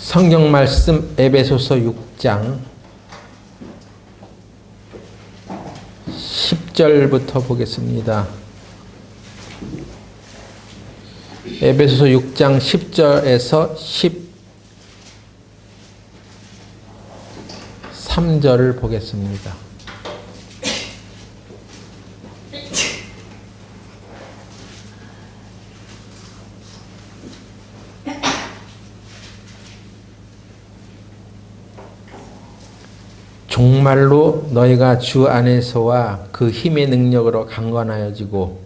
성경 말씀 에베소서 6장 10절부터 보겠습니다. 에베소서 6장 10절에서 13절을 보겠습니다. 종말로 너희가 주 안에서와 그 힘의 능력으로 강건하여지고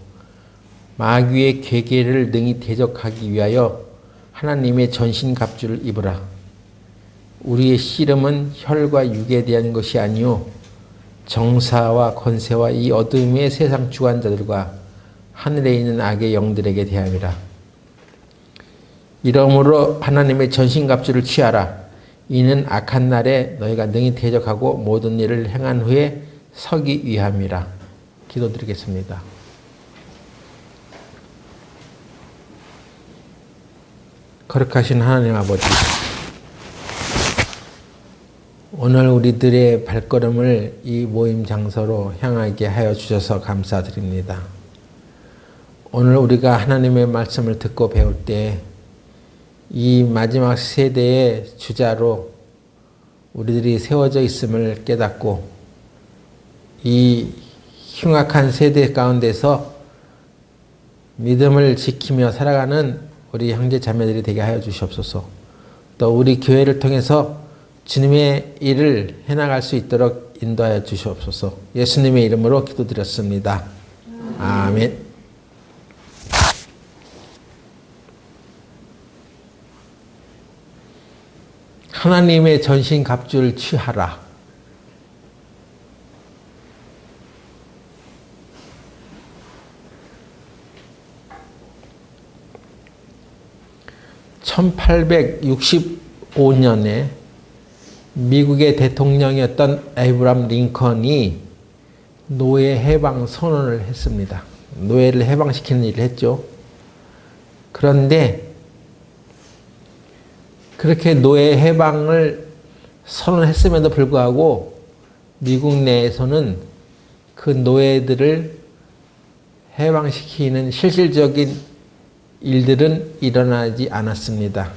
마귀의 괴계를 능히 대적하기 위하여 하나님의 전신갑주를 입으라. 우리의 씨름은 혈과 육에 대한 것이 아니요 정사와 권세와 이 어둠의 세상 주관자들과 하늘에 있는 악의 영들에게 대함이라. 이러므로 하나님의 전신갑주를 취하라. 이는 악한 날에 너희가 능히 대적하고 모든 일을 행한 후에 서기 위함이라. 기도드리겠습니다. 거룩하신 하나님 아버지, 오늘 우리들의 발걸음을 이 모임 장소로 향하게 하여 주셔서 감사드립니다. 오늘 우리가 하나님의 말씀을 듣고 배울 때 이 마지막 세대의 주자로 우리들이 세워져 있음을 깨닫고 이 흉악한 세대 가운데서 믿음을 지키며 살아가는 우리 형제 자매들이 되게 하여 주시옵소서. 또 우리 교회를 통해서 주님의 일을 해나갈 수 있도록 인도하여 주시옵소서. 예수님의 이름으로 기도드렸습니다. 아멘. 하나님의 전신갑주를 취하라. (1865년에) 미국의 대통령이었던 에이브람 링컨이 노예 해방 선언을 했습니다. 노예를 해방시키는 일을 했죠. 그런데 그렇게 노예 해방을 선언했음에도 불구하고 미국 내에서는 그 노예들을 해방시키는 실질적인 일들은 일어나지 않았습니다.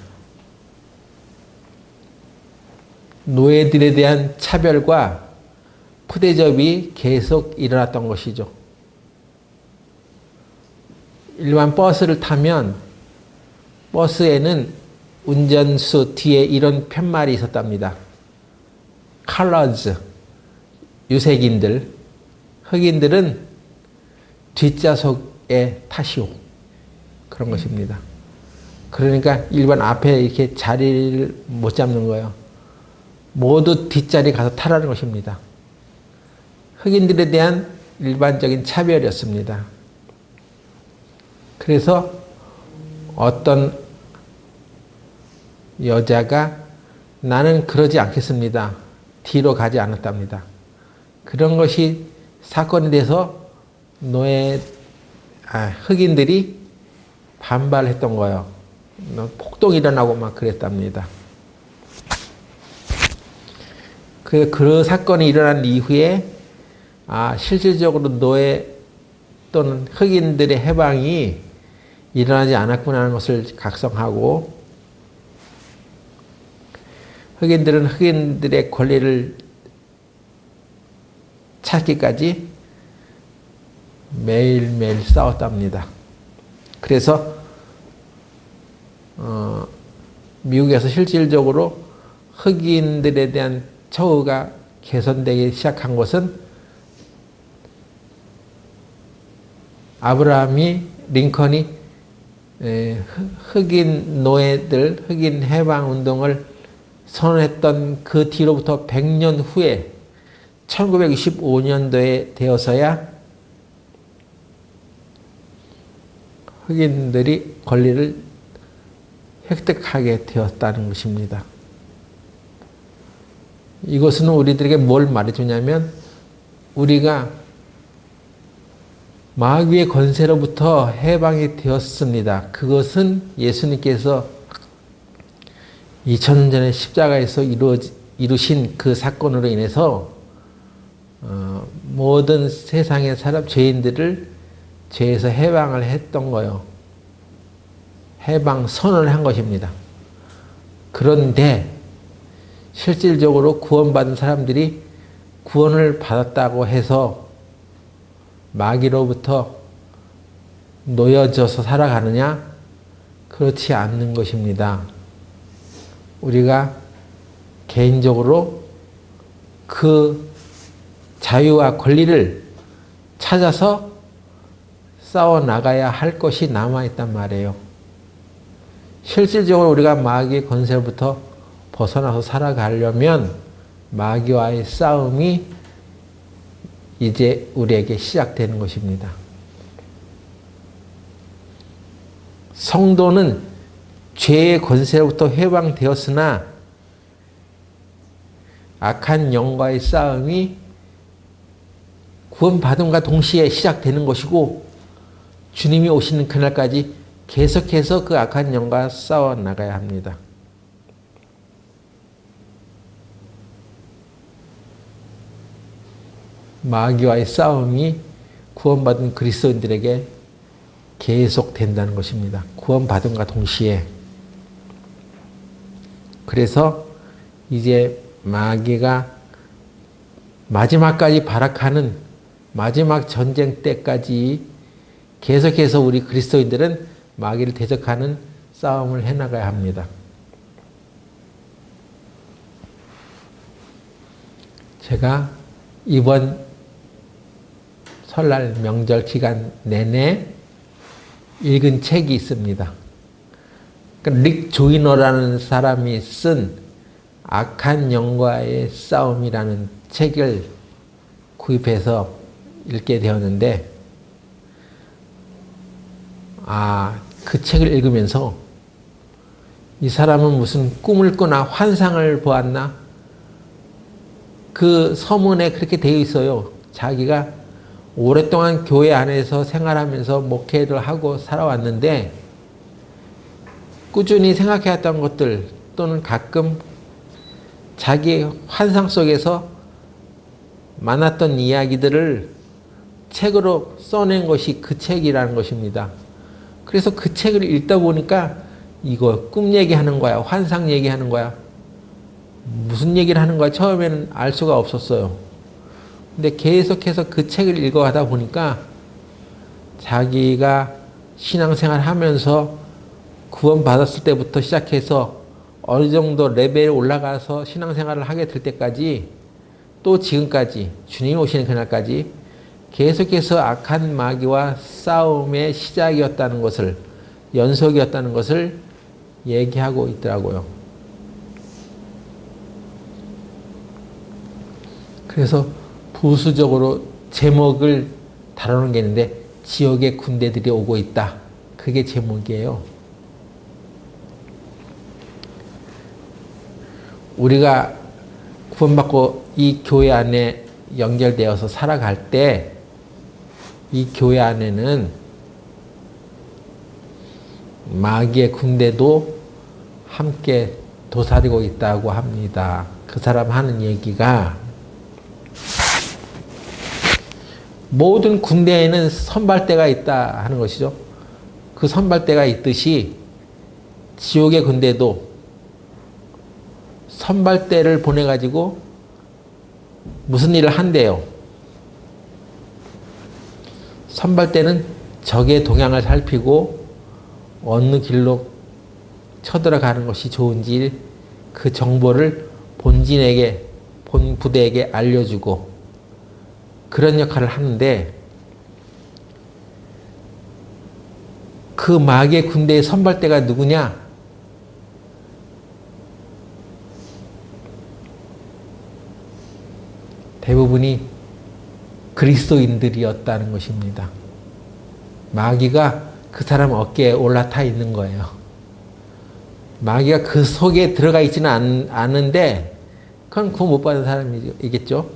노예들에 대한 차별과 푸대접이 계속 일어났던 것이죠. 일반 버스를 타면 버스에는 운전수 뒤에 이런 팻말이 있었답니다. 컬러즈, 유색인들, 흑인들은 뒷좌석에 타시오. 그런 것입니다. 그러니까 일반 앞에 이렇게 자리를 못 잡는 거예요. 모두 뒷자리 가서 타라는 것입니다. 흑인들에 대한 일반적인 차별이었습니다. 그래서 어떤 여자가 나는 그러지 않겠습니다. 뒤로 가지 않았답니다. 그런 것이 사건이 돼서 흑인들이 반발했던 거예요. 폭동이 일어나고 막 그랬답니다. 그 사건이 일어난 이후에 실질적으로 노예 또는 흑인들의 해방이 일어나지 않았구나 하는 것을 각성하고 흑인들은 흑인들의 권리를 찾기까지 매일매일 싸웠답니다. 그래서 미국에서 실질적으로 흑인들에 대한 처우가 개선되기 시작한 것은 링컨이 흑인 노예들, 흑인 해방 운동을 선언했던 그 뒤로부터 100년 후에 1925년도에 되어서야 흑인들이 권리를 획득하게 되었다는 것입니다. 이것은 우리들에게 뭘 말해주냐면 우리가 마귀의 권세로부터 해방이 되었습니다. 그것은 예수님께서 2000년 전에 십자가에서 이루신 그 사건으로 인해서 모든 세상의 사람 죄인들을 죄에서 해방을 했던 거예요. 해방 선언을 한 것입니다. 그런데 실질적으로 구원받은 사람들이 구원을 받았다고 해서 마귀로부터 놓여져서 살아가느냐? 그렇지 않는 것입니다. 우리가 개인적으로 그 자유와 권리를 찾아서 싸워 나가야 할 것이 남아있단 말이에요. 실질적으로 우리가 마귀의 권세로부터 벗어나서 살아가려면 마귀와의 싸움이 이제 우리에게 시작되는 것입니다. 성도는 죄의 권세로부터 해방되었으나 악한 영과의 싸움이 구원받음과 동시에 시작되는 것이고 주님이 오시는 그날까지 계속해서 그 악한 영과 싸워 나가야 합니다. 마귀와의 싸움이 구원받은 그리스도인들에게 계속된다는 것입니다. 구원받음과 동시에. 그래서 이제 마귀가 마지막까지 발악하는 마지막 전쟁 때까지 계속해서 우리 그리스도인들은 마귀를 대적하는 싸움을 해나가야 합니다. 제가 이번 설날 명절 기간 내내 읽은 책이 있습니다. 릭 조이너라는 사람이 쓴 악한 영과의 싸움이라는 책을 구입해서 읽게 되었는데, 그 책을 읽으면서 이 사람은 무슨 꿈을 꾸나 환상을 보았나? 그 서문에 그렇게 되어 있어요. 자기가 오랫동안 교회 안에서 생활하면서 목회를 하고 살아왔는데 꾸준히 생각해왔던 것들 또는 가끔 자기 환상 속에서 만났던 이야기들을 책으로 써낸 것이 그 책이라는 것입니다. 그래서 그 책을 읽다 보니까 이거 꿈 얘기하는 거야? 환상 얘기하는 거야? 무슨 얘기를 하는 거야? 처음에는 알 수가 없었어요. 근데 계속해서 그 책을 읽어가다 보니까 자기가 신앙생활 하면서 구원받았을 때부터 시작해서 어느 정도 레벨에 올라가서 신앙생활을 하게 될 때까지 또 지금까지 주님이 오시는 그날까지 계속해서 악한 마귀와 싸움의 시작이었다는 것을, 연속이었다는 것을 얘기하고 있더라고요. 그래서 부수적으로 제목을 다루는 게 있는데 지옥의 군대들이 오고 있다. 그게 제목이에요. 우리가 구원받고 이 교회 안에 연결되어서 살아갈 때 이 교회 안에는 마귀의 군대도 함께 도사리고 있다고 합니다. 그 사람 하는 얘기가 모든 군대에는 선발대가 있다 하는 것이죠. 그 선발대가 있듯이 지옥의 군대도 선발대를 보내가지고 무슨 일을 한대요. 선발대는 적의 동향을 살피고 어느 길로 쳐들어가는 것이 좋은지 그 정보를 본진에게, 본 부대에게 알려주고 그런 역할을 하는데, 그 마귀의 군대의 선발대가 누구냐? 대부분이 그리스도인들이었다는 것입니다. 마귀가 그 사람 어깨에 올라타 있는 거예요. 마귀가 그 속에 들어가 있지는 않은데 그건 구원 못 받은 사람이겠죠.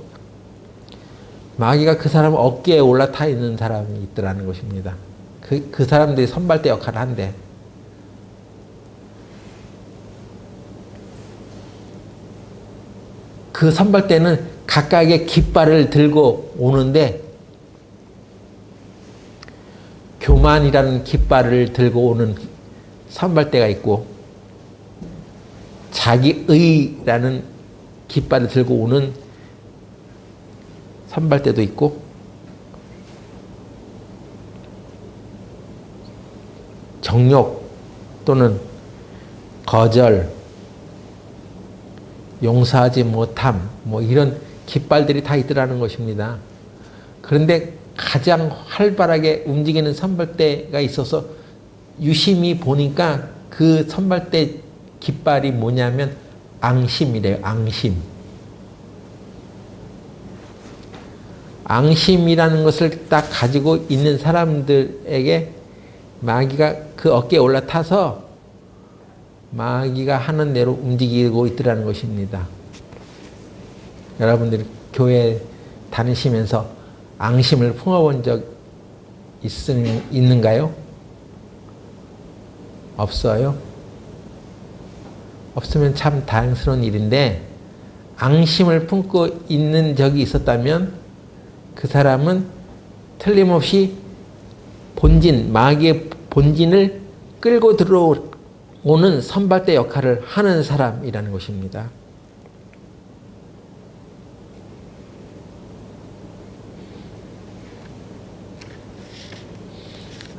마귀가 그 사람 어깨에 올라타 있는 사람이 있더라는 것입니다. 그 사람들이 선발대 역할을 한대. 그 선발대는 각각의 깃발을 들고 오는데 교만이라는 깃발을 들고 오는 선발대가 있고 자기의라는 깃발을 들고 오는 선발대도 있고 정욕 또는 거절, 용서하지 못함 뭐 이런 깃발들이 다 있더라는 것입니다. 그런데 가장 활발하게 움직이는 선발대가 있어서 유심히 보니까 그 선발대 깃발이 뭐냐면 앙심이래요. 앙심. 앙심이라는 것을 딱 가지고 있는 사람들에게 마귀가 그 어깨에 올라타서 마귀가 하는 대로 움직이고 있더라는 것입니다. 여러분들이 교회 다니시면서 앙심을 품어본 적 있는가요? 없어요? 없으면 참 다행스러운 일인데 앙심을 품고 있는 적이 있었다면 그 사람은 틀림없이 본진, 마귀의 본진을 끌고 들어오는 선발대 역할을 하는 사람이라는 것입니다.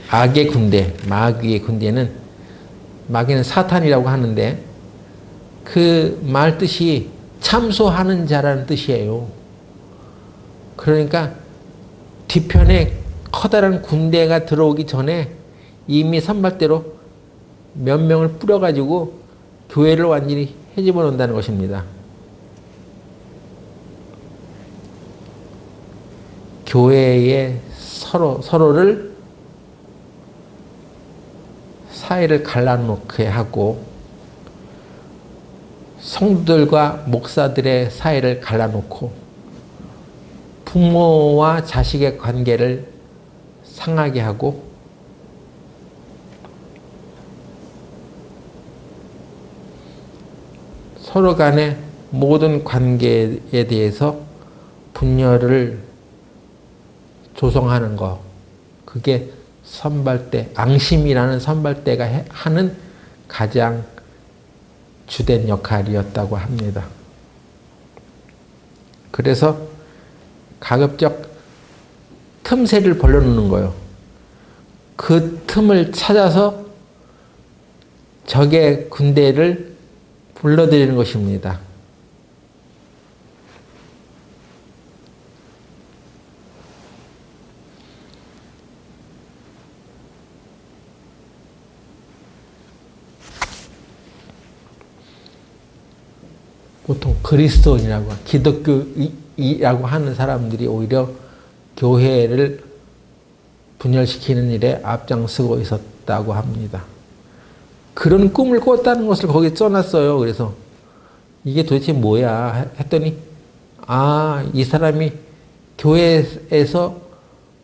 악의 군대, 마귀의 군대는 마귀는 사탄이라고 하는데 그 말 뜻이 참소하는 자라는 뜻이에요. 그러니까 뒤편에 커다란 군대가 들어오기 전에 이미 선발대로 몇 명을 뿌려가지고 교회를 완전히 헤집어 놓는다는 것입니다. 교회에 서로를 사이를 갈라놓게 하고 성도들과 목사들의 사이를 갈라놓고 부모와 자식의 관계를 상하게 하고 서로 간의 모든 관계에 대해서 분열을 조성하는 것, 그게 선발대, 앙심이라는 선발대가 하는 가장 주된 역할이었다고 합니다. 그래서 가급적 틈새를 벌려놓는 거예요. 그 틈을 찾아서 적의 군대를 불러들이는 것입니다. 보통 그리스도인이라고 기독교이라고 하는 사람들이 오히려 교회를 분열시키는 일에 앞장서고 있었다고 합니다. 그런 꿈을 꿨다는 것을 거기에 써놨어요. 그래서 이게 도대체 뭐야 했더니 이 사람이 교회에서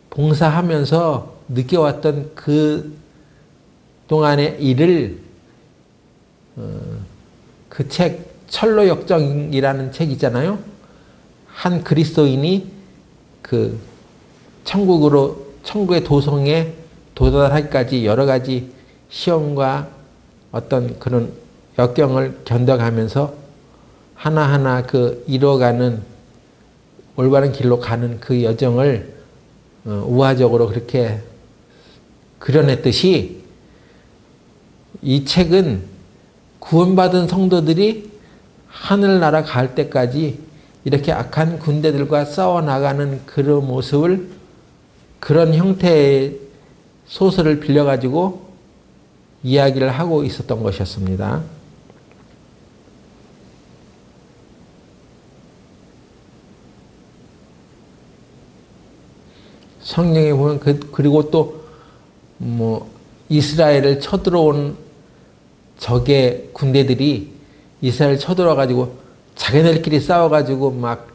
봉사하면서 느껴왔던 그 동안의 일을 그 책 철로역정이라는 책 있잖아요. 한 그리스도인이 그 천국의 도성에 도달하기까지 여러 가지 시험과 어떤 그런 역경을 견뎌가면서 하나하나 그 이뤄가는 올바른 길로 가는 그 여정을 우화적으로 그렇게 그려냈듯이 이 책은 구원받은 성도들이 하늘나라 갈 때까지 이렇게 악한 군대들과 싸워나가는 그런 모습을 그런 형태의 소설을 빌려가지고 이야기를 하고 있었던 것이었습니다. 성경에 보면 그리고 또 뭐 이스라엘을 쳐들어온 적의 군대들이 이스라엘 쳐들어와 가지고 자기네들끼리 싸워 가지고 막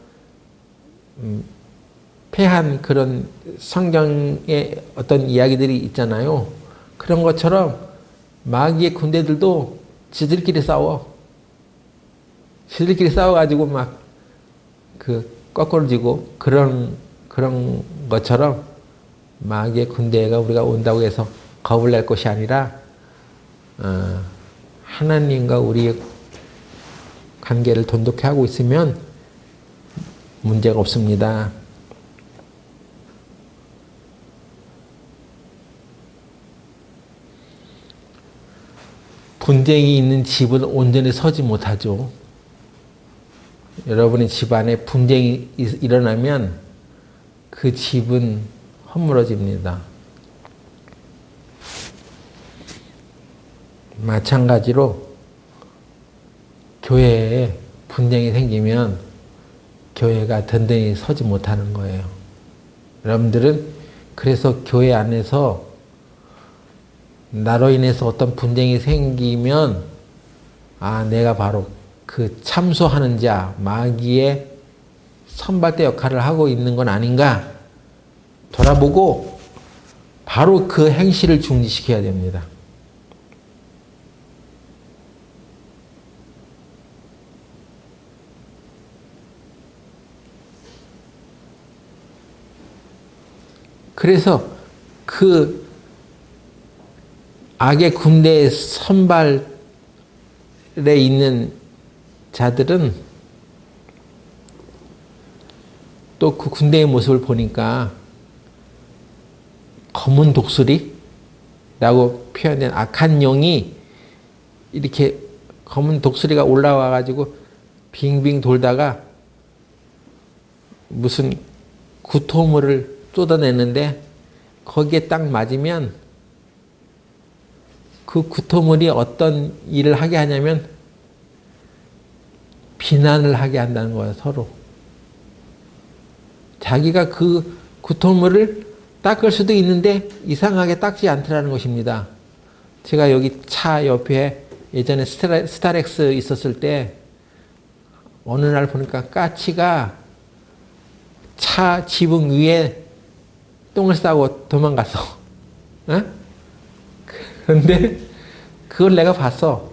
패한 그런 성경의 어떤 이야기들이 있잖아요. 그런 것처럼 마귀의 군대들도 지들끼리 싸워. 지들끼리 싸워 가지고 막 거꾸로 지고 그런 것처럼 마귀의 군대가 우리가 온다고 해서 겁을 낼 것이 아니라 하나님과 우리의 관계를 돈독히 하고 있으면 문제가 없습니다. 분쟁이 있는 집은 온전히 서지 못하죠. 여러분의 집안에 분쟁이 일어나면 그 집은 허물어집니다. 마찬가지로 교회에 분쟁이 생기면 교회가 든든히 서지 못하는 거예요. 여러분들은 그래서 교회 안에서 나로 인해서 어떤 분쟁이 생기면 내가 바로 그 참소하는 자, 마귀의 선발대 역할을 하고 있는 건 아닌가 돌아보고 바로 그 행실을 중지시켜야 됩니다. 그래서 그 악의 군대의 선발에 있는 자들은 또 그 군대의 모습을 보니까 검은 독수리라고 표현된 악한 용이 이렇게 검은 독수리가 올라와 가지고 빙빙 돌다가 무슨 구토물을 쏟아내는데 거기에 딱 맞으면 그 구토물이 어떤 일을 하게 하냐면 비난을 하게 한다는 거예요, 서로. 자기가 그 구토물을 닦을 수도 있는데 이상하게 닦지 않더라는 것입니다. 제가 여기 차 옆에 예전에 스타렉스 있었을 때 어느 날 보니까 까치가 차 지붕 위에 똥을 싸고 도망갔어. 어? 그런데 그걸 내가 봤어.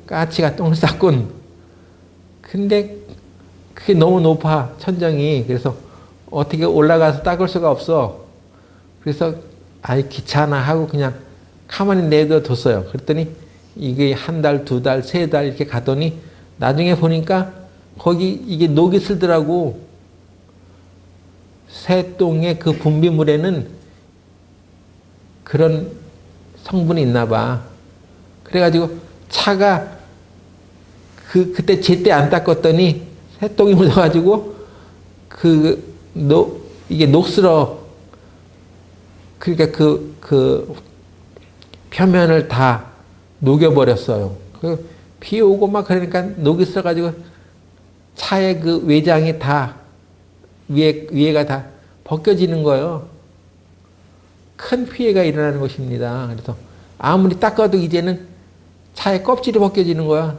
까치가 똥을 쌌군. 근데 그게 너무 높아, 천정이. 그래서 어떻게 올라가서 닦을 수가 없어. 그래서 아이 귀찮아 하고 그냥 가만히 내둬뒀어요. 그랬더니 이게 한 달, 두 달, 세 달 이렇게 가더니 나중에 보니까 거기 이게 녹이 슬더라고. 새똥의 그 분비물에는 그런 성분이 있나 봐. 그래가지고 차가 그때 제때 안 닦았더니 새똥이 묻어가지고 이게 녹슬어. 그러니까 그 표면을 다 녹여버렸어요. 비 오고 막 그러니까 녹이 슬어가지고 차의 그 외장이 다 위에가 다 벗겨지는 거예요. 큰 피해가 일어나는 것입니다. 그래서 아무리 닦아도 이제는 차의 껍질이 벗겨지는 거야.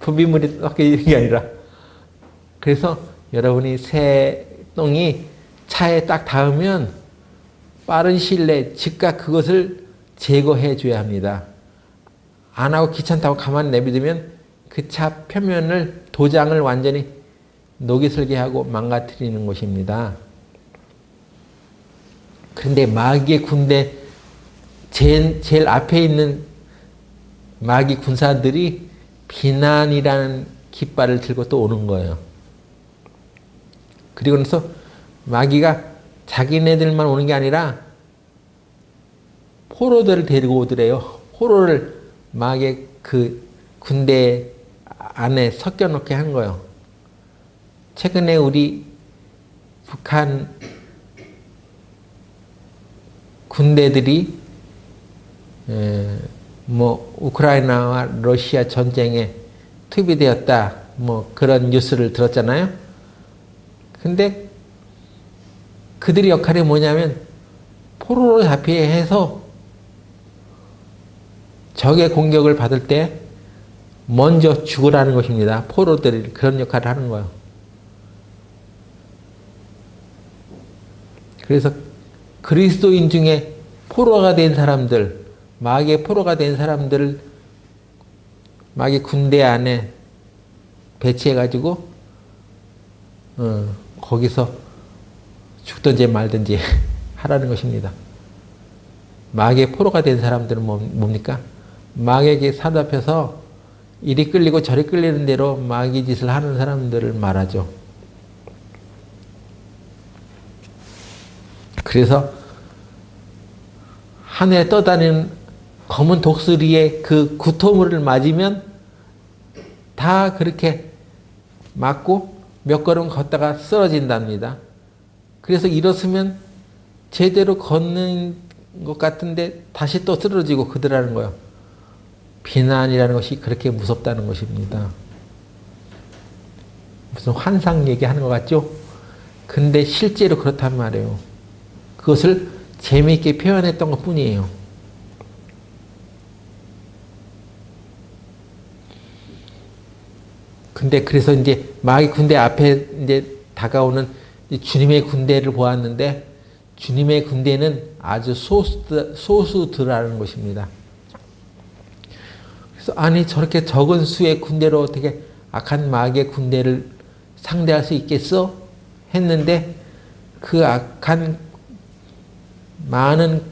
분비물이 벗겨지는 게 아니라. 그래서 여러분이 새똥이 차에 딱 닿으면 빠른 시일 내에 즉각 그것을 제거해 줘야 합니다. 안 하고 귀찮다고 가만히 내비두면 그 차 표면을, 도장을 완전히 녹이 슬게 하고 망가뜨리는 것입니다. 그런데 마귀의 군대 제일 앞에 있는 마귀 군사들이 비난이라는 깃발을 들고 또 오는 거예요. 그리고 나서 마귀가 자기네들만 오는 게 아니라 포로들을 데리고 오더래요. 포로를 마귀의 그 군대 안에 섞여 놓게 한 거예요. 최근에 우리 북한 군대들이 우크라이나와 러시아 전쟁에 투입되었다, 그런 뉴스를 들었잖아요. 근데 그들의 역할이 뭐냐면 포로로 잡히게 해서 적의 공격을 받을 때 먼저 죽으라는 것입니다. 포로들이 그런 역할을 하는 거예요. 그래서 그리스도인 중에 포로가 된 사람들, 마귀의 포로가 된 사람들을 마귀 군대 안에 배치해가지고 거기서 죽든지 말든지 하라는 것입니다. 마귀의 포로가 된 사람들은 뭡니까? 마귀에게 사로잡혀서 이리 끌리고 저리 끌리는 대로 마귀 짓을 하는 사람들을 말하죠. 그래서 하늘에 떠다니는 검은 독수리의 그 구토물을 맞으면 다 그렇게 맞고 몇 걸음 걷다가 쓰러진답니다. 그래서 일어서면 제대로 걷는 것 같은데 다시 또 쓰러지고 그러라는 거예요. 비난이라는 것이 그렇게 무섭다는 것입니다. 무슨 환상 얘기하는 것 같죠? 근데 실제로 그렇단 말이에요. 그것을 재미있게 표현했던 것 뿐이에요. 근데 그래서 이제 마귀 군대 앞에 이제 다가오는 주님의 군대를 보았는데 주님의 군대는 아주 소수들라는 것입니다. 그래서 아니 저렇게 적은 수의 군대로 어떻게 악한 마귀의 군대를 상대할 수 있겠어? 했는데 그 악한 많은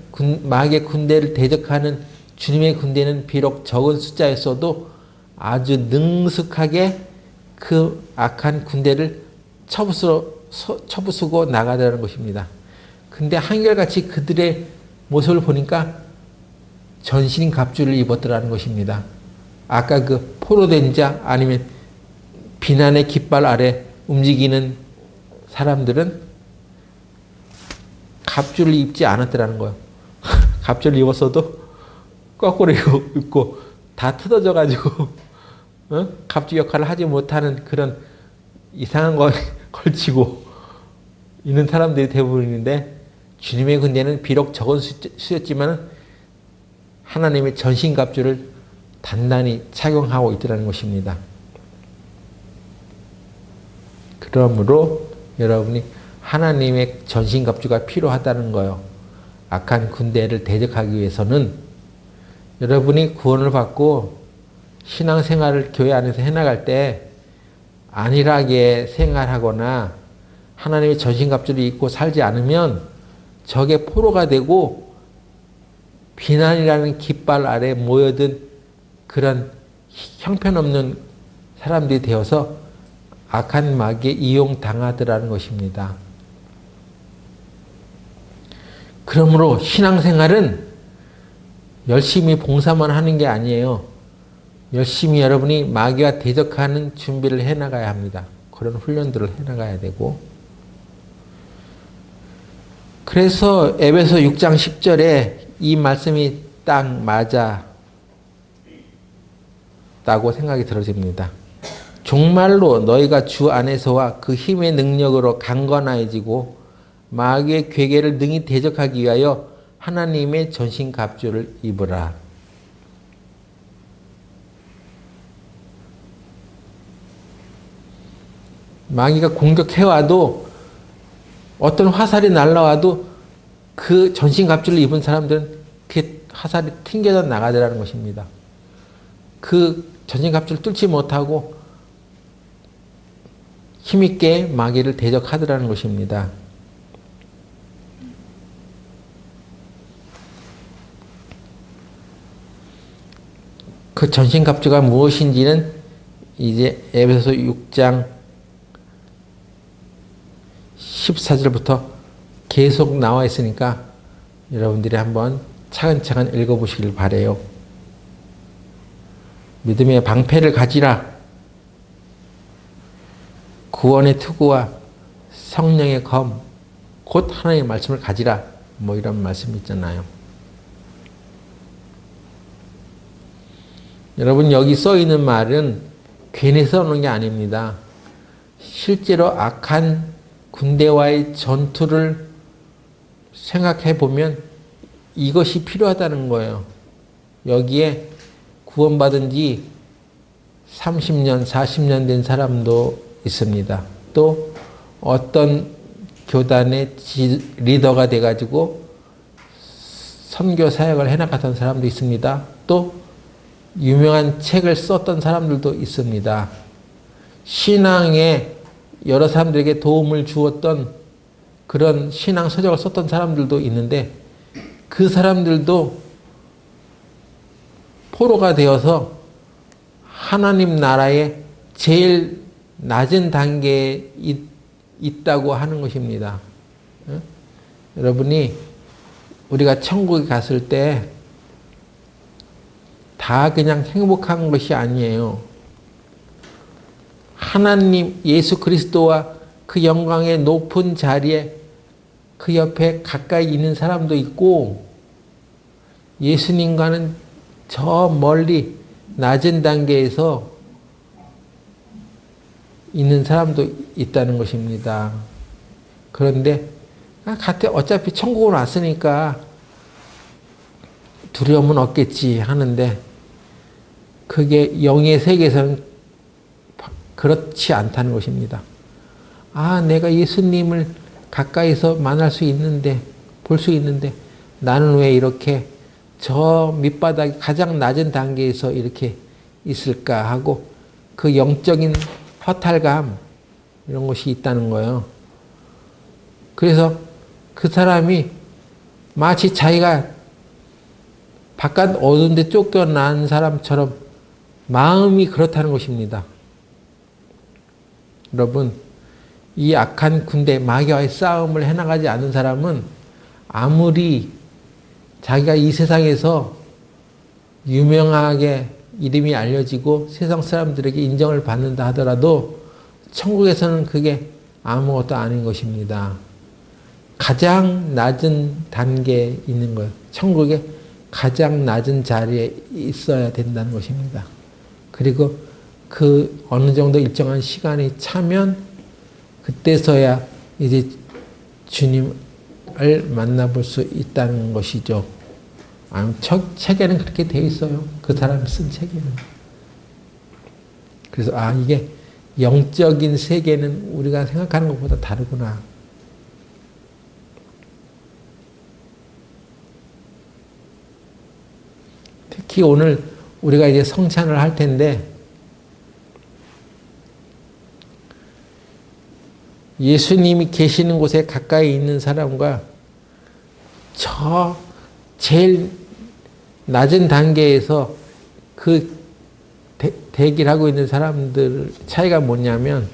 마귀의 군대를 대적하는 주님의 군대는 비록 적은 숫자였어도 아주 능숙하게 그 악한 군대를 쳐부수고 나가더라는 것입니다. 근데 한결같이 그들의 모습을 보니까 전신 갑주를 입었더라는 것입니다. 아까 그 포로된 자 아니면 비난의 깃발 아래 움직이는 사람들은 갑주를 입지 않았더라는 거예요. 갑주를 입었어도 거꾸로 입고 다 뜯어져 가지고 갑주 역할을 하지 못하는 그런 이상한 걸 걸치고 있는 사람들이 대부분인데 주님의 군대는 비록 적은 수였지만 하나님의 전신갑주를 단단히 착용하고 있더라는 것입니다. 그러므로 여러분이 하나님의 전신갑주가 필요하다는 거예요. 악한 군대를 대적하기 위해서는 여러분이 구원을 받고 신앙생활을 교회 안에서 해나갈 때 안일하게 생활하거나 하나님의 전신갑주를 입고 살지 않으면 적의 포로가 되고 비난이라는 깃발 아래 모여든 그런 형편없는 사람들이 되어서 악한 마귀에 이용당하더라는 것입니다. 그러므로 신앙생활은 열심히 봉사만 하는 게 아니에요. 열심히 여러분이 마귀와 대적하는 준비를 해나가야 합니다. 그런 훈련들을 해나가야 되고 그래서 에베소 6장 10절에 이 말씀이 딱 맞았다고 생각이 들어집니다. 정말로 너희가 주 안에서와 그 힘의 능력으로 강건해지고 마귀의 괴계를 능히 대적하기 위하여 하나님의 전신갑주를 입으라. 마귀가 공격해와도 어떤 화살이 날라와도 그 전신갑주를 입은 사람들은 그 화살이 튕겨져 나가더라는 것입니다. 그 전신갑주를 뚫지 못하고 힘있게 마귀를 대적하더라는 것입니다. 그 전신갑주가 무엇인지는 이제 에베소서 6장 14절부터 계속 나와 있으니까 여러분들이 한번 차근차근 읽어보시길 바라요. 믿음의 방패를 가지라. 구원의 투구와 성령의 검, 곧 하나님의 말씀을 가지라. 뭐 이런 말씀 있잖아요. 여러분 여기 써 있는 말은 괜히 써놓은 게 아닙니다. 실제로 악한 군대와의 전투를 생각해 보면 이것이 필요하다는 거예요. 여기에 구원받은 지 30년, 40년 된 사람도 있습니다. 또 어떤 교단의 리더가 돼가지고 선교 사역을 해나갔던 사람도 있습니다. 또 유명한 책을 썼던 사람들도 있습니다. 신앙의 여러 사람들에게 도움을 주었던 그런 신앙 서적을 썼던 사람들도 있는데 그 사람들도 포로가 되어서 하나님 나라의 제일 낮은 단계에 있다고 하는 것입니다. 여러분이 우리가 천국에 갔을 때 다 그냥 행복한 것이 아니에요. 하나님 예수 그리스도와 그 영광의 높은 자리에 그 옆에 가까이 있는 사람도 있고 예수님과는 저 멀리 낮은 단계에서 있는 사람도 있다는 것입니다. 그런데 같아 어차피 천국으로 왔으니까 두려움은 없겠지 하는데 그게 영의 세계에서는 그렇지 않다는 것입니다. 아, 내가 예수님을 가까이서 만날 수 있는데, 볼 수 있는데 나는 왜 이렇게 저 밑바닥 가장 낮은 단계에서 이렇게 있을까 하고 그 영적인 허탈감 이런 것이 있다는 거예요. 그래서 그 사람이 마치 자기가 바깥 어두운 데 쫓겨난 사람처럼 마음이 그렇다는 것입니다. 여러분, 이 악한 군대 마귀와의 싸움을 해나가지 않는 사람은 아무리 자기가 이 세상에서 유명하게 이름이 알려지고 세상 사람들에게 인정을 받는다 하더라도 천국에서는 그게 아무것도 아닌 것입니다. 가장 낮은 단계에 있는 거예요. 천국의 가장 낮은 자리에 있어야 된다는 것입니다. 그리고 그 어느 정도 일정한 시간이 차면 그때서야 이제 주님을 만나볼 수 있다는 것이죠. 책에는 그렇게 되어 있어요. 그 사람이 쓴 책에는. 그래서 이게 영적인 세계는 우리가 생각하는 것보다 다르구나. 특히 오늘 우리가 이제 성찬을 할 텐데 예수님이 계시는 곳에 가까이 있는 사람과 저 제일 낮은 단계에서 그 대기를 하고 있는 사람들 차이가 뭐냐면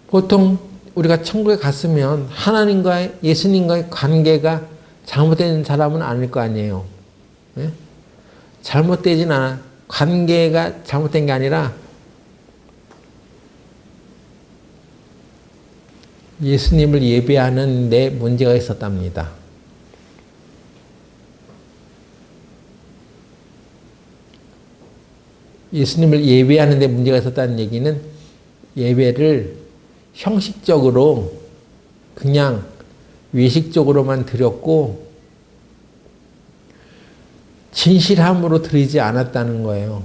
보통 우리가 천국에 갔으면 하나님과 예수님과의 관계가 잘못된 사람은 아닐 거 아니에요. 네? 잘못되진 않아. 관계가 잘못된 게 아니라 예수님을 예배하는 데 문제가 있었답니다. 예수님을 예배하는 데 문제가 있었다는 얘기는 예배를 형식적으로 그냥 외식적으로만 드렸고 진실함으로 드리지 않았다는 거예요.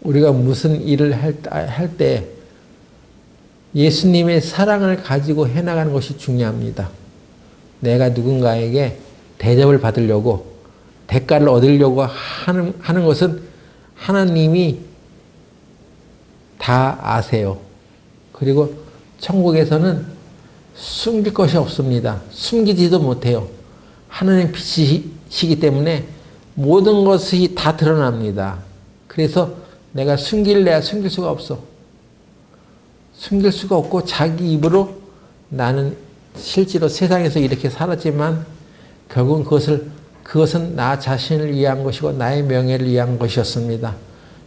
우리가 무슨 일을 할 때 예수님의 사랑을 가지고 해나가는 것이 중요합니다. 내가 누군가에게 대접을 받으려고 대가를 얻으려고 하는 것은 하나님이 다 아세요. 그리고 천국에서는 숨길 것이 없습니다. 숨기지도 못해요. 하나님 빛이시기 때문에 모든 것이 다 드러납니다. 그래서 내가 숨길 수가 없어. 숨길 수가 없고 자기 입으로 나는 실제로 세상에서 이렇게 살았지만 결국은 그것은 나 자신을 위한 것이고 나의 명예를 위한 것이었습니다.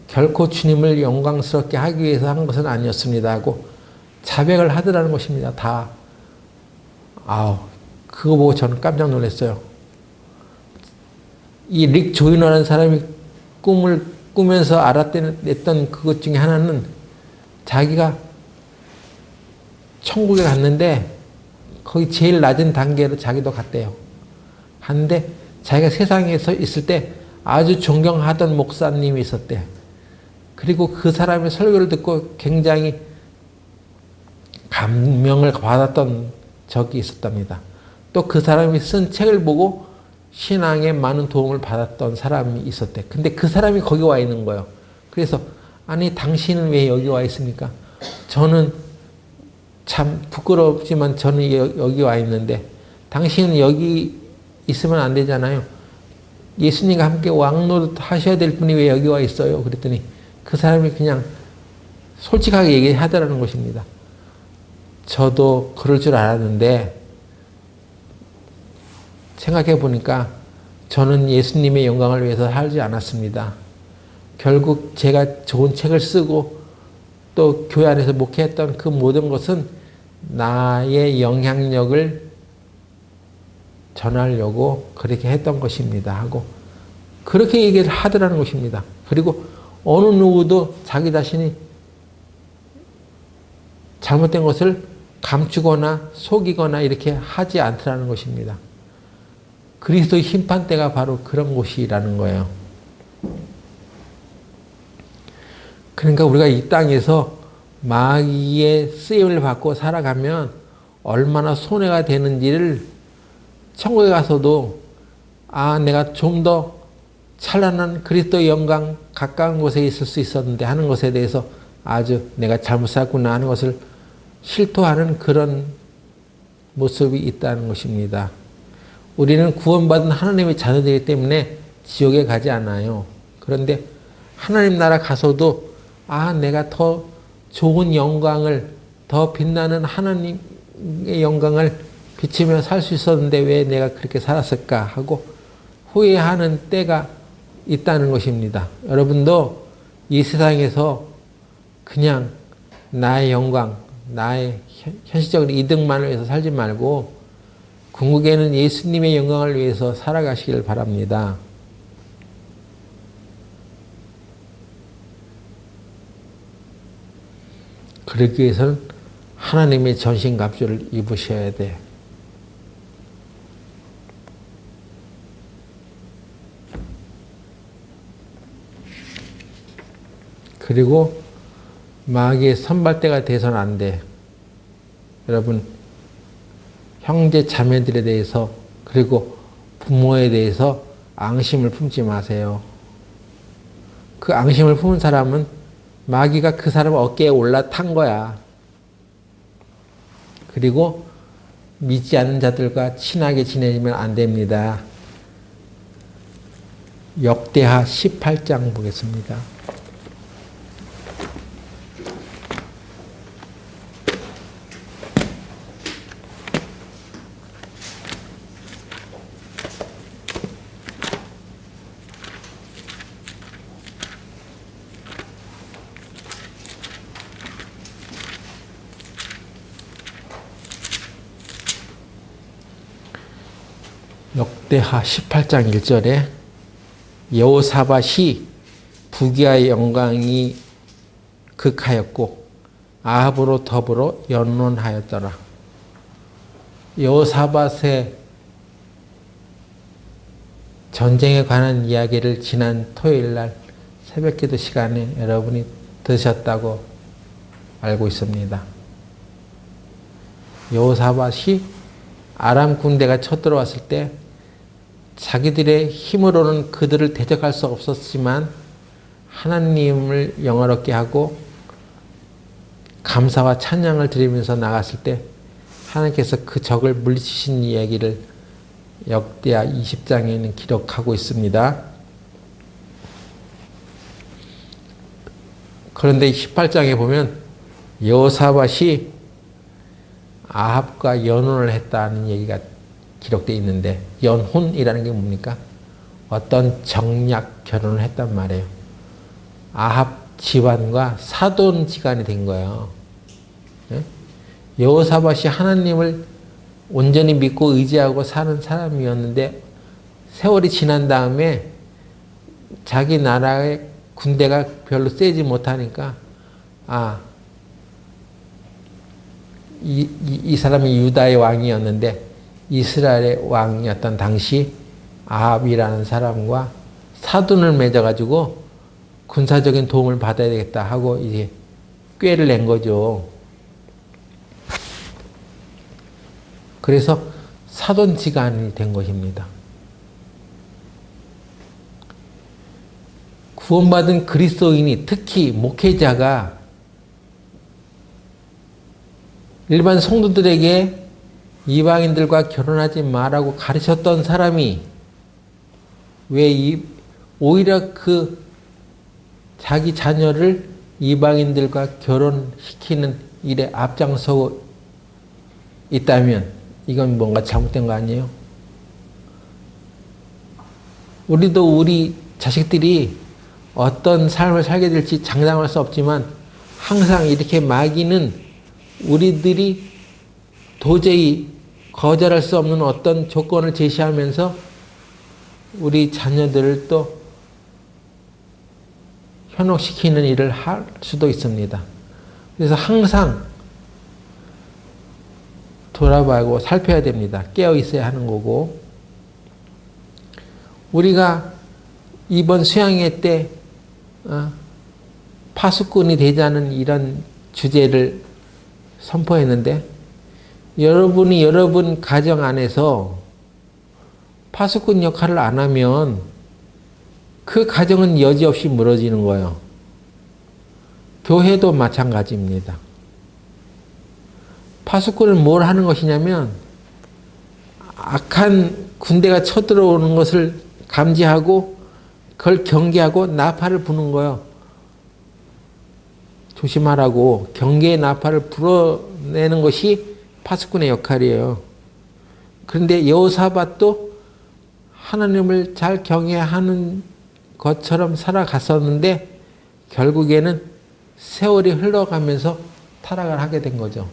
결코 주님을 영광스럽게 하기 위해서 한 것은 아니었습니다 하고 자백을 하더라는 것입니다. 다. 그거 보고 저는 깜짝 놀랐어요. 이 릭 조이너라는 사람이 꿈을 꾸면서 알아냈던 그것 중에 하나는 자기가 천국에 갔는데 거기 제일 낮은 단계로 자기도 갔대요. 갔는데 자기가 세상에서 있을 때 아주 존경하던 목사님이 있었대. 그리고 그 사람의 설교를 듣고 굉장히 감명을 받았던 적이 있었답니다. 또 그 사람이 쓴 책을 보고 신앙에 많은 도움을 받았던 사람이 있었대. 근데 그 사람이 거기 와 있는 거예요. 그래서 아니 당신은 왜 여기 와 있습니까? 저는 참 부끄럽지만 저는 여기 와 있는데 당신은 여기 있으면 안 되잖아요. 예수님과 함께 왕노릇 하셔야 될 분이 왜 여기 와 있어요? 그랬더니 그 사람이 그냥 솔직하게 얘기하더라는 것입니다. 저도 그럴 줄 알았는데 생각해 보니까 저는 예수님의 영광을 위해서 살지 않았습니다. 결국 제가 좋은 책을 쓰고 또 교회 안에서 목회했던 그 모든 것은 나의 영향력을 전하려고 그렇게 했던 것입니다 하고 그렇게 얘기를 하더라는 것입니다. 그리고 어느 누구도 자기 자신이 잘못된 것을 감추거나 속이거나 이렇게 하지 않더라는 것입니다. 그리스도의 심판대가 바로 그런 곳이라는 거예요. 그러니까 우리가 이 땅에서 마귀의 쓰임을 받고 살아가면 얼마나 손해가 되는지를 천국에 가서도 내가 좀 더 찬란한 그리스도의 영광 가까운 곳에 있을 수 있었는데 하는 것에 대해서 아주 내가 잘못 살았구나 하는 것을 실토하는 그런 모습이 있다는 것입니다. 우리는 구원받은 하나님의 자녀들이기 때문에 지옥에 가지 않아요. 그런데 하나님 나라 가서도 내가 더 좋은 영광을 더 빛나는 하나님의 영광을 비치며 살 수 있었는데 왜 내가 그렇게 살았을까 하고 후회하는 때가 있다는 것입니다. 여러분도 이 세상에서 그냥 나의 영광, 나의 현실적인 이득만을 위해서 살지 말고 궁극에는 예수님의 영광을 위해서 살아가시길 바랍니다. 그러기 위해서는 하나님의 전신갑주를 입으셔야 돼. 그리고 마귀의 선발대가 돼서는 안 돼. 여러분, 형제 자매들에 대해서 그리고 부모에 대해서 앙심을 품지 마세요. 그 앙심을 품은 사람은 마귀가 그 사람 어깨에 올라탄 거야. 그리고 믿지 않는 자들과 친하게 지내면 안 됩니다. 역대하 18장 보겠습니다. 역대하 18장 1절에 여호사밧이 부귀와 영광이 극하였고 아합으로 더불어 연론하였더라. 여호사밧의 전쟁에 관한 이야기를 지난 토요일날 새벽기도 시간에 여러분이 들으셨다고 알고 있습니다. 여호사밧이 아람 군대가 쳐들어왔을 때 자기들의 힘으로는 그들을 대적할 수 없었지만 하나님을 영화롭게 하고 감사와 찬양을 드리면서 나갔을 때 하나님께서 그 적을 물리치신 이야기를 역대하 20장에는 기록하고 있습니다. 그런데 18장에 보면 여호사밧이 아합과 연혼을 했다는 얘기가 기록되어 있는데 연혼이라는 게 뭡니까? 어떤 정략 결혼을 했단 말이에요. 아합 집안과 사돈지간이 된 거예요. 여호사밧이 하나님을 온전히 믿고 의지하고 사는 사람이었는데 세월이 지난 다음에 자기 나라의 군대가 별로 세지 못하니까 이 사람이 유다의 왕이었는데 이스라엘의 왕이었던 당시 아합이라는 사람과 사돈을 맺어가지고 군사적인 도움을 받아야 되겠다 하고 이제 꾀를 낸 거죠. 그래서 사돈지간이 된 것입니다. 구원받은 그리스도인이 특히 목회자가 일반 성도들에게 이방인들과 결혼하지 말라고 가르쳤던 사람이 왜 오히려 그 자기 자녀를 이방인들과 결혼시키는 일에 앞장서고 있다면 이건 뭔가 잘못된 거 아니에요? 우리도 우리 자식들이 어떤 삶을 살게 될지 장담할 수 없지만 항상 이렇게 마귀는 우리들이 도저히 거절할 수 없는 어떤 조건을 제시하면서 우리 자녀들을 또 현혹시키는 일을 할 수도 있습니다. 그래서 항상 돌아봐고 살펴야 됩니다. 깨어 있어야 하는 거고, 우리가 이번 수양회 때 파수꾼이 되자는 이런 주제를 선포했는데, 여러분이 여러분 가정 안에서 파수꾼 역할을 안 하면 그 가정은 여지없이 무너지는 거예요. 교회도 마찬가지입니다. 파수꾼은 뭘 하는 것이냐면 악한 군대가 쳐들어오는 것을 감지하고 그걸 경계하고 나팔을 부는 거예요. 조심하라고 경계의 나팔을 불어내는 것이 파수꾼의 역할이에요. 그런데 여호사밧도 하나님을 잘 경외하는 것처럼 살아갔었는데 결국에는 세월이 흘러가면서 타락을 하게 된 거죠.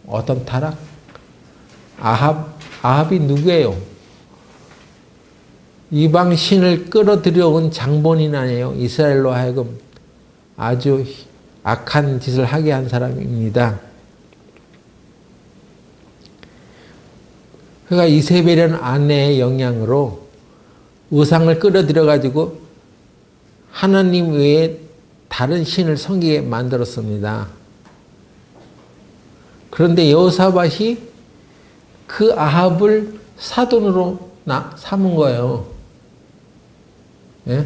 어떤 타락? 아합이 누구예요? 이방 신을 끌어들여온 장본인 아니에요. 이스라엘로 하여금 아주 악한 짓을 하게 한 사람입니다. 그러니까 이세벨이라는 아내의 영향으로 우상을 끌어들여 가지고 하나님 외에 다른 신을 섬기게 만들었습니다. 그런데 여호사밧이 그 아합을 사돈으로 삼은 거예요. 예?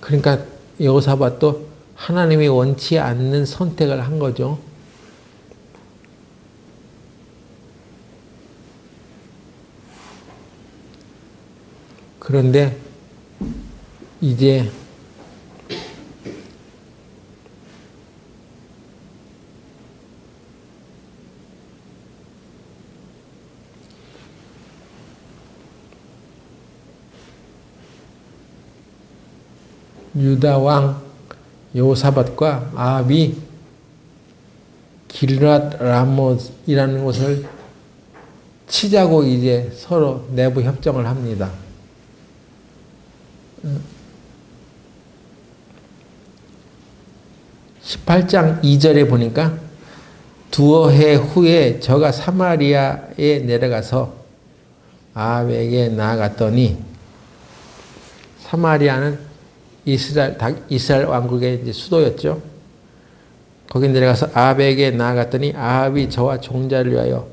그러니까 여호사밧도 하나님이 원치 않는 선택을 한 거죠. 그런데 이제 유다 왕 여호사밧과 아합이 길랏 라못이라는 곳을 치자고 이제 서로 내부 협정을 합니다. 18장 2절에 보니까 두어 해 후에 저가 사마리아에 내려가서 아합에게 나아갔더니, 사마리아는 이스라엘 왕국의 이제 수도였죠. 거기 내려가서 아합에게 나아갔더니 아합이 저와 종자를 위하여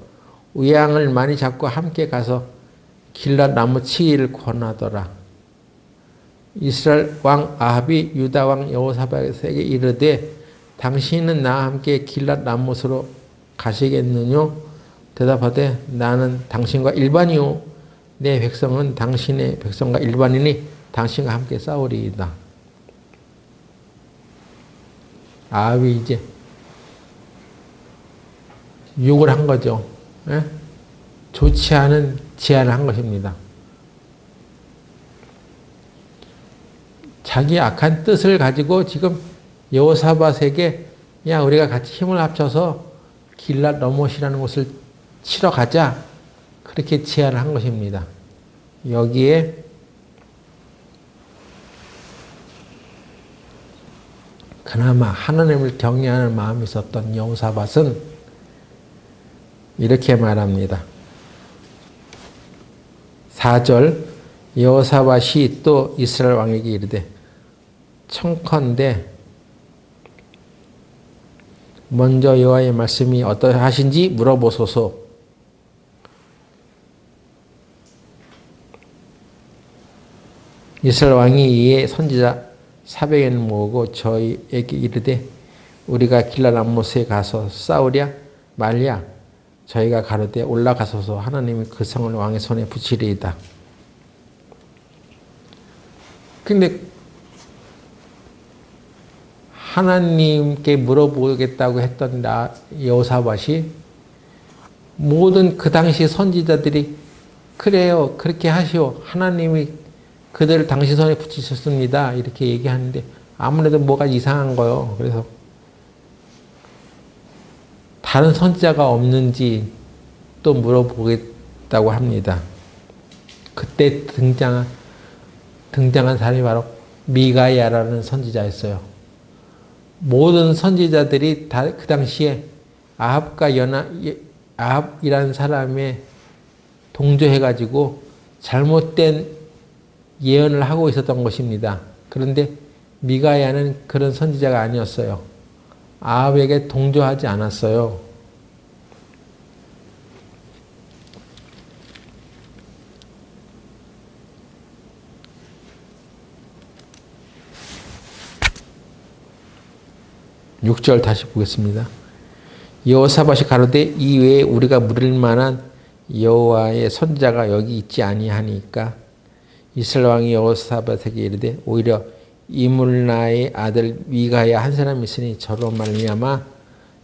우양을 많이 잡고 함께 가서 길랏 나무 치기를 권하더라. 이스라엘 왕 아합이 유다 왕 여호사밧에게 이르되 당신은 나와 함께 길랏 라못으로 가시겠느뇨? 대답하되 나는 당신과 일반이요 내 백성은 당신의 백성과 일반이니 당신과 함께 싸우리이다. 아합이 이제 욕을 한 거죠. 예? 좋지 않은 제안을 한 것입니다. 자기 악한 뜻을 가지고 지금 여호사밧에게 야 우리가 같이 힘을 합쳐서 길랏 라못이라는 곳을 치러 가자, 그렇게 제안을 한 것입니다. 여기에 그나마 하나님을 경외하는 마음이 있었던 여호사밧은 이렇게 말합니다. 4절 여호사밧이 또 이스라엘 왕에게 이르되 청컨대 먼저 여호와의 말씀이 어떠하신지 물어보소서. 이스라엘 왕이 이에 선지자 400인 모으고 저희에게 이르되 우리가 길랄 람못에 가서 싸우랴 말랴. 저희가 가로되 올라가소서. 하나님이 그 성을 왕의 손에 붙이리이다. 근데 하나님께 물어보겠다고 했던 여호사밧이 모든 그 당시 선지자들이 그래요, 그렇게 하시오, 하나님이 그들을 당신 손에 붙이셨습니다, 이렇게 얘기하는데 아무래도 뭐가 이상한 거요. 그래서 다른 선지자가 없는지 또 물어보겠다고 합니다. 그때 등장한 사람이 바로 미가야라는 선지자였어요. 모든 선지자들이 다 그 당시에 아합이라는 사람에 동조해가지고 잘못된 예언을 하고 있었던 것입니다. 그런데 미가야는 그런 선지자가 아니었어요. 아합에게 동조하지 않았어요. 육 절 다시 보겠습니다. 여호사밧이 가로되 이외에 우리가 물을 만한 여호와의 선지자가 여기 있지 아니하니까 이스라엘 왕이 여호사밧에게 이르되 오히려 이물나의 아들 미가야 한 사람이 있으니 저로 말미암아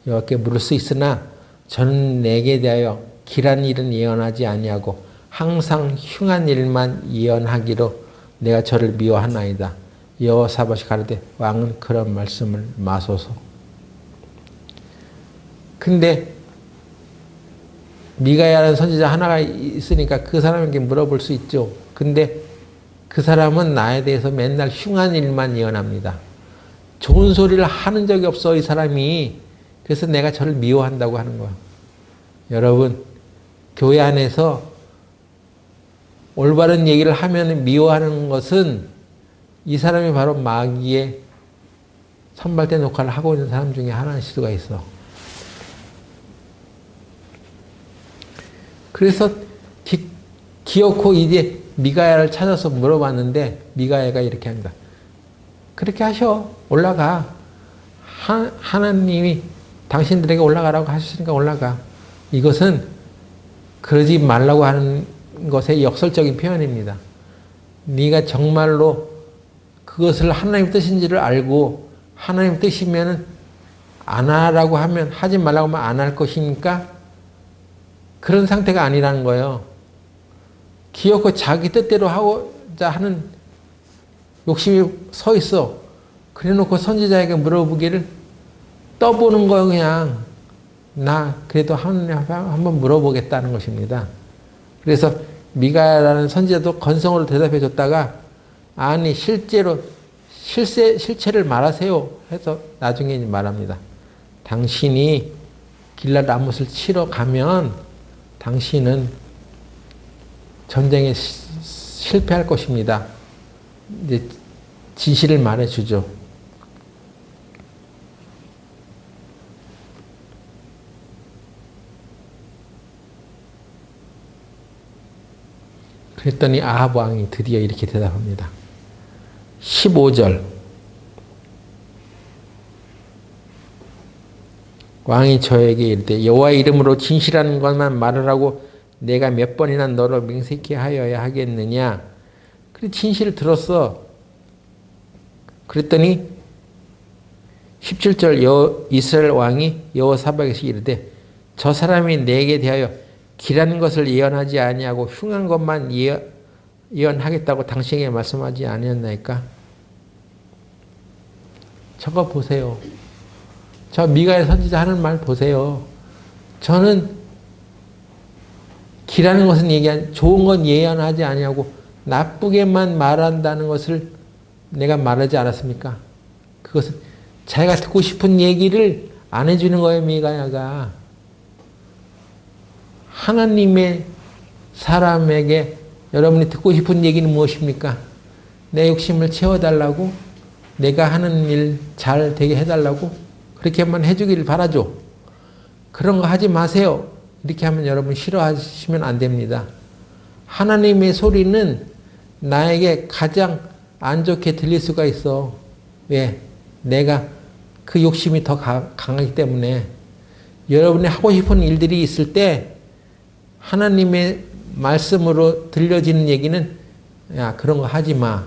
여호와께 물을 수 있으나 저는 내게 대하여 길한 일은 예언하지 아니하고 항상 흉한 일만 예언하기로 내가 저를 미워하나이다. 여호사밧이 가로되 왕은 그런 말씀을 마소서. 근데 미가야라는 선지자 하나가 있으니까 그 사람에게 물어볼 수 있죠. 근데 그 사람은 나에 대해서 맨날 흉한 일만 예언합니다. 좋은 소리를 하는 적이 없어, 이 사람이. 그래서 내가 저를 미워한다고 하는 거야. 여러분, 교회 안에서 올바른 얘기를 하면 미워하는 것은 이 사람이 바로 마귀의 선발된 역할을 하고 있는 사람 중에 하나일 수가 있어. 그래서 기어코 이제 미가야를 찾아서 물어봤는데 미가야가 이렇게 합니다. 그렇게 하셔. 올라가. 하나님이 당신들에게 올라가라고 하셨으니까 올라가. 이것은 그러지 말라고 하는 것의 역설적인 표현입니다. 네가 정말로 그것을 하나님 뜻인지를 알고 하나님 뜻이면 안 하라고 하면, 하지 말라고 하면 안 할 것이니까 그런 상태가 아니라는 거예요. 기어코 자기 뜻대로 하고자 하는 욕심이 서 있어. 그래 놓고 선지자에게 물어보기를 떠보는 거예요. 그냥 나 그래도 한번 물어보겠다는 것입니다. 그래서 미가야라는 선지자도 건성으로 대답해 줬다가 아니 실제로 실체를 말하세요 해서 나중에 말합니다. 당신이 길랄 라못을 치러 가면 당신은 전쟁에 실패할 것입니다. 이제 진실을 말해주죠. 그랬더니 아합 왕이 드디어 이렇게 대답합니다. 15절. 왕이 저에게 이르되 여호와의 이름으로 진실한 것만 말하라고 내가 몇 번이나 너를 맹세케 하여야 하겠느냐. 그래 진실을 들었어. 그랬더니 17절 이스라엘 왕이 여호사밧에게 이르되 저 사람이 내게 대하여 길한 것을 예언하지 아니하고 흉한 것만 예언하겠다고 당신에게 말씀하지 아니었나이까. 저거 보세요. 저 미가야 선지자 하는 말 보세요. 저는 길하는 것은 좋은 건 예언하지 아니하고 나쁘게만 말한다는 것을 내가 말하지 않았습니까? 그것은 자기가 듣고 싶은 얘기를 안 해주는 거예요. 미가야가. 하나님의 사람에게 여러분이 듣고 싶은 얘기는 무엇입니까? 내 욕심을 채워달라고? 내가 하는 일 잘 되게 해달라고? 그렇게만 해주길 바라죠. 그런 거 하지 마세요. 이렇게 하면 여러분 싫어하시면 안 됩니다. 하나님의 소리는 나에게 가장 안 좋게 들릴 수가 있어. 왜? 내가 그 욕심이 더 강하기 때문에. 여러분이 하고 싶은 일들이 있을 때 하나님의 말씀으로 들려지는 얘기는 야, 그런 거 하지 마.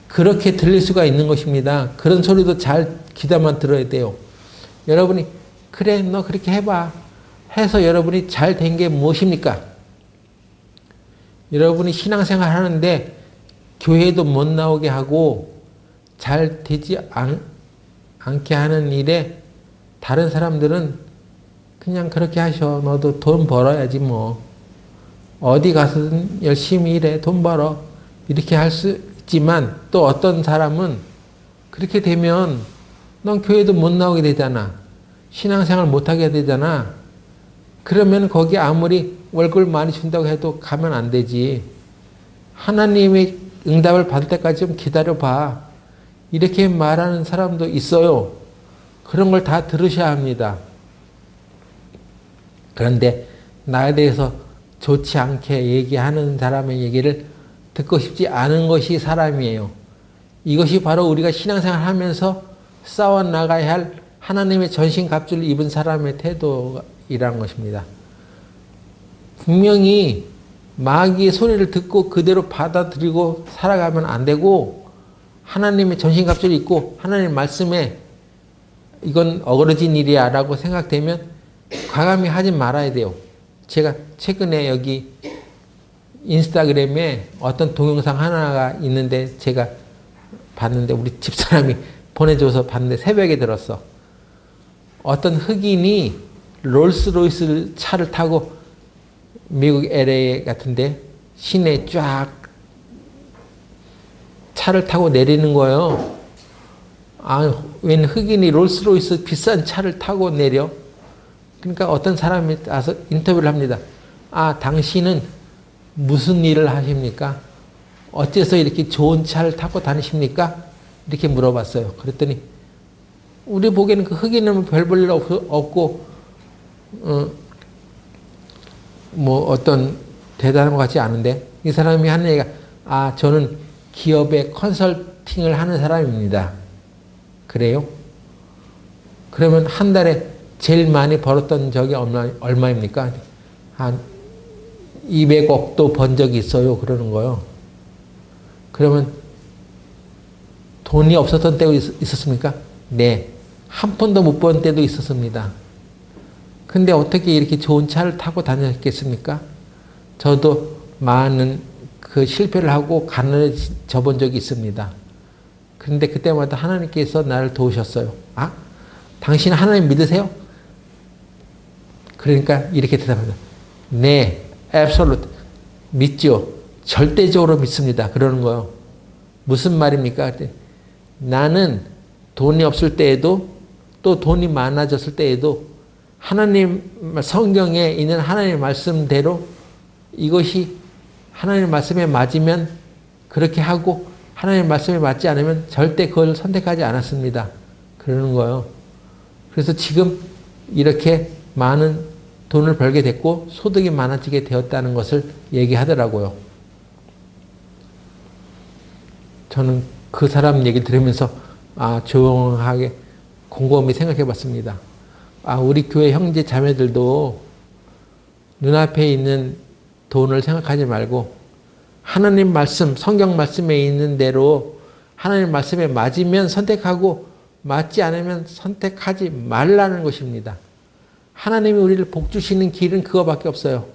그렇게 들릴 수가 있는 것입니다. 그런 소리도 잘 귀담아 들어야 돼요. 여러분이 그래 너 그렇게 해봐 해서 여러분이 잘 된 게 무엇입니까? 여러분이 신앙생활 하는데 교회도 못 나오게 하고 잘 되지 않게 하는 일에 다른 사람들은 그냥 그렇게 하셔. 너도 돈 벌어야지 뭐. 어디 가서든 열심히 일해. 돈 벌어. 이렇게 할 수 있지만 또 어떤 사람은 그렇게 되면 넌 교회도 못 나오게 되잖아. 신앙생활 못하게 되잖아. 그러면 거기 아무리 월급을 많이 준다고 해도 가면 안 되지. 하나님의 응답을 받을 때까지 좀 기다려봐. 이렇게 말하는 사람도 있어요. 그런 걸 다 들으셔야 합니다. 그런데 나에 대해서 좋지 않게 얘기하는 사람의 얘기를 듣고 싶지 않은 것이 사람이에요. 이것이 바로 우리가 신앙생활 하면서 싸워나가야 할 하나님의 전신갑주를 입은 사람의 태도이라는 것입니다. 분명히 마귀의 소리를 듣고 그대로 받아들이고 살아가면 안 되고 하나님의 전신갑주를 입고 하나님의 말씀에 이건 어그러진 일이야 라고 생각되면 과감히 하지 말아야 돼요. 제가 최근에 여기 인스타그램에 어떤 동영상 하나가 있는데 제가 봤는데 우리 집사람이 보내줘서 봤는데 새벽에 들었어. 어떤 흑인이 롤스로이스 차를 타고 미국 LA 같은데 시내 쫙 차를 타고 내리는 거예요. 아, 웬 흑인이 롤스로이스 비싼 차를 타고 내려? 그러니까 어떤 사람이 와서 인터뷰를 합니다. 아, 당신은 무슨 일을 하십니까? 어째서 이렇게 좋은 차를 타고 다니십니까? 이렇게 물어봤어요. 그랬더니 우리 보기에는 그 흑인은 별 볼 일 없고 뭐 어떤 대단한 것 같지 않은데 이 사람이 하는 얘기가 아, 저는 기업에 컨설팅을 하는 사람입니다. 그래요? 그러면 한 달에 제일 많이 벌었던 적이 얼마입니까? 한 200억도 번 적이 있어요. 그러는 거요. 그러면 돈이 없었던 때가 있었습니까? 네. 한 푼도 못 번 때도 있었습니다. 근데 어떻게 이렇게 좋은 차를 타고 다녔겠습니까? 저도 많은 그 실패를 하고 가난해져 본 적이 있습니다. 그런데 그때마다 하나님께서 나를 도우셨어요. 아? 당신 하나님 믿으세요? 그러니까 이렇게 대답합니다. 네, absolute. 믿죠. 절대적으로 믿습니다. 그러는 거예요. 무슨 말입니까? 나는 돈이 없을 때에도 또 돈이 많아졌을 때에도 하나님 성경에 있는 하나님의 말씀대로 이것이 하나님의 말씀에 맞으면 그렇게 하고 하나님의 말씀에 맞지 않으면 절대 그걸 선택하지 않았습니다. 그러는 거예요. 그래서 지금 이렇게 많은 돈을 벌게 됐고 소득이 많아지게 되었다는 것을 얘기하더라고요. 저는 그 사람 얘기를 들으면서 조용하게 곰곰이 생각해 봤습니다. 우리 교회 형제 자매들도 눈앞에 있는 돈을 생각하지 말고 하나님 말씀, 성경 말씀에 있는 대로 하나님 말씀에 맞으면 선택하고 맞지 않으면 선택하지 말라는 것입니다. 하나님이 우리를 복 주시는 길은 그거밖에 없어요.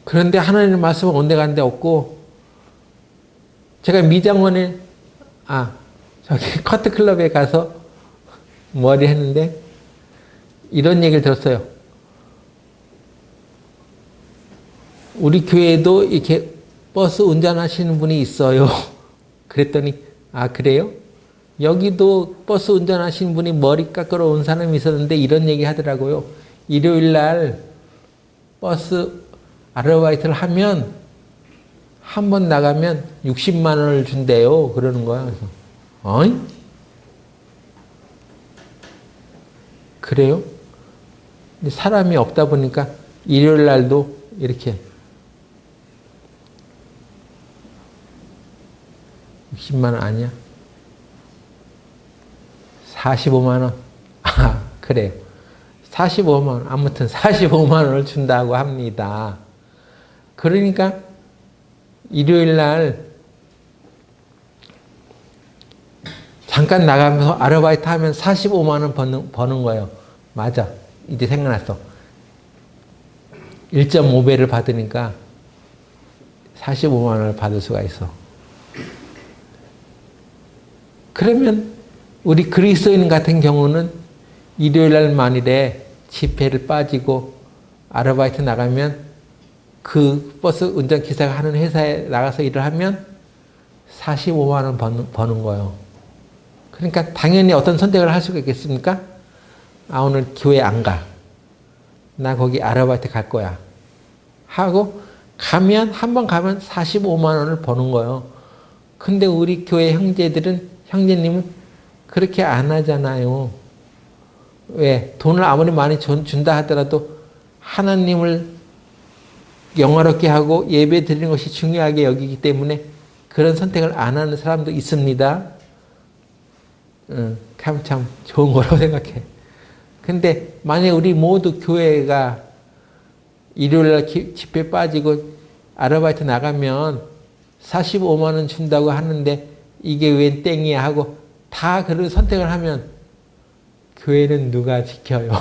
그런데 하나님의 말씀은 온데간데 없고 제가 미장원에 저기 커트클럽에 가서 머리 했는데 이런 얘기를 들었어요. 우리 교회에도 이렇게 버스 운전하시는 분이 있어요. 그랬더니 그래요? 여기도 버스 운전하시는 분이 머리 깎으러 온 사람이 있었는데 이런 얘기 하더라고요. 일요일 날 버스 아르바이트를 하면 한 번 나가면 60만 원을 준대요. 그러는 거야. 그래서 그래요? 근데 사람이 없다 보니까 일요일 날도 이렇게 60만 원 아니야? 45만 원? 아, 그래요. 45만 원. 아무튼 45만 원을 준다고 합니다. 그러니까 일요일 날 잠깐 나가면서 아르바이트 하면 45만 원 버는 거예요. 맞아. 이제 생각났어. 1.5배를 받으니까 45만 원을 받을 수가 있어. 그러면 우리 그리스도인 같은 경우는 일요일 날 만일에 집회를 빠지고 아르바이트 나가면 그 버스 운전기사가 하는 회사에 나가서 일을 하면 45만 원 버는 거예요. 그러니까 당연히 어떤 선택을 할 수가 있겠습니까? 아, 오늘 교회 안 가. 나 거기 아르바이트 갈 거야. 하고 가면 한 번 가면 45만 원을 버는 거예요. 근데 우리 교회 형제님은 그렇게 안 하잖아요. 왜? 돈을 아무리 많이 준다 하더라도 하나님을 영화롭게 하고 예배 드리는 것이 중요하게 여기기 때문에 그런 선택을 안 하는 사람도 있습니다. 참 좋은 거라고 생각해. 근데 만약 우리 모두 교회가 일요일날 집회 빠지고 아르바이트 나가면 45만 원 준다고 하는데 이게 웬 땡이야 하고 다 그런 선택을 하면 교회는 누가 지켜요?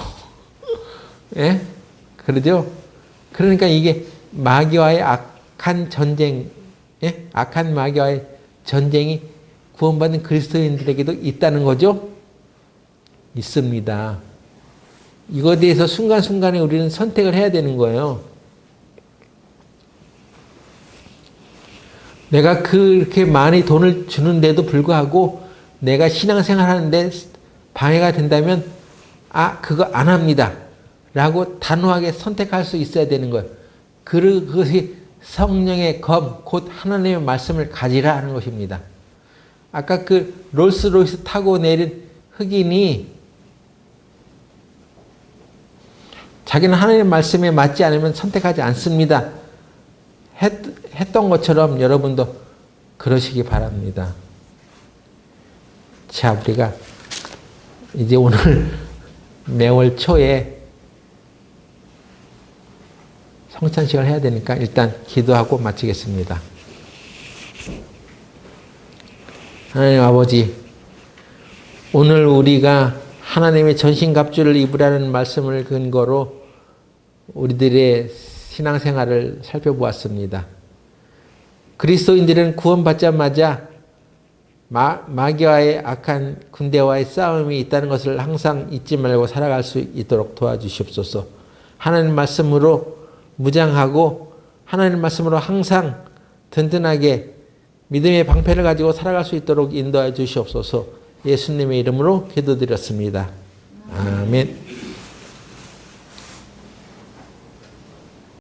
예? 그러죠? 그러니까 이게 마귀와의 악한 전쟁, 예? 악한 마귀와의 전쟁이 구원받은 그리스도인들에게도 있다는 거죠? 있습니다. 이거에 대해서 순간순간에 우리는 선택을 해야 되는 거예요. 내가 그렇게 많이 돈을 주는데도 불구하고 내가 신앙생활 하는데 방해가 된다면 아, 그거 안 합니다. 라고 단호하게 선택할 수 있어야 되는 거예요. 그것이 성령의 검, 곧 하나님의 말씀을 가지라 하는 것입니다. 아까 그 롤스로이스 타고 내린 흑인이 자기는 하나님의 말씀에 맞지 않으면 선택하지 않습니다. 했던 것처럼 여러분도 그러시기 바랍니다. 자, 우리가 이제 오늘 매월 초에 성찬식을 해야 되니까 일단 기도하고 마치겠습니다. 하나님 아버지, 오늘 우리가 하나님의 전신갑주를 입으라는 말씀을 근거로 우리들의 신앙생활을 살펴보았습니다. 그리스도인들은 구원받자마자 마귀와의 악한 군대와의 싸움이 있다는 것을 항상 잊지 말고 살아갈 수 있도록 도와주시옵소서. 하나님 말씀으로 무장하고 하나님 말씀으로 항상 든든하게 믿음의 방패를 가지고 살아갈 수 있도록 인도해 주시옵소서. 예수님의 이름으로 기도드렸습니다. 아멘.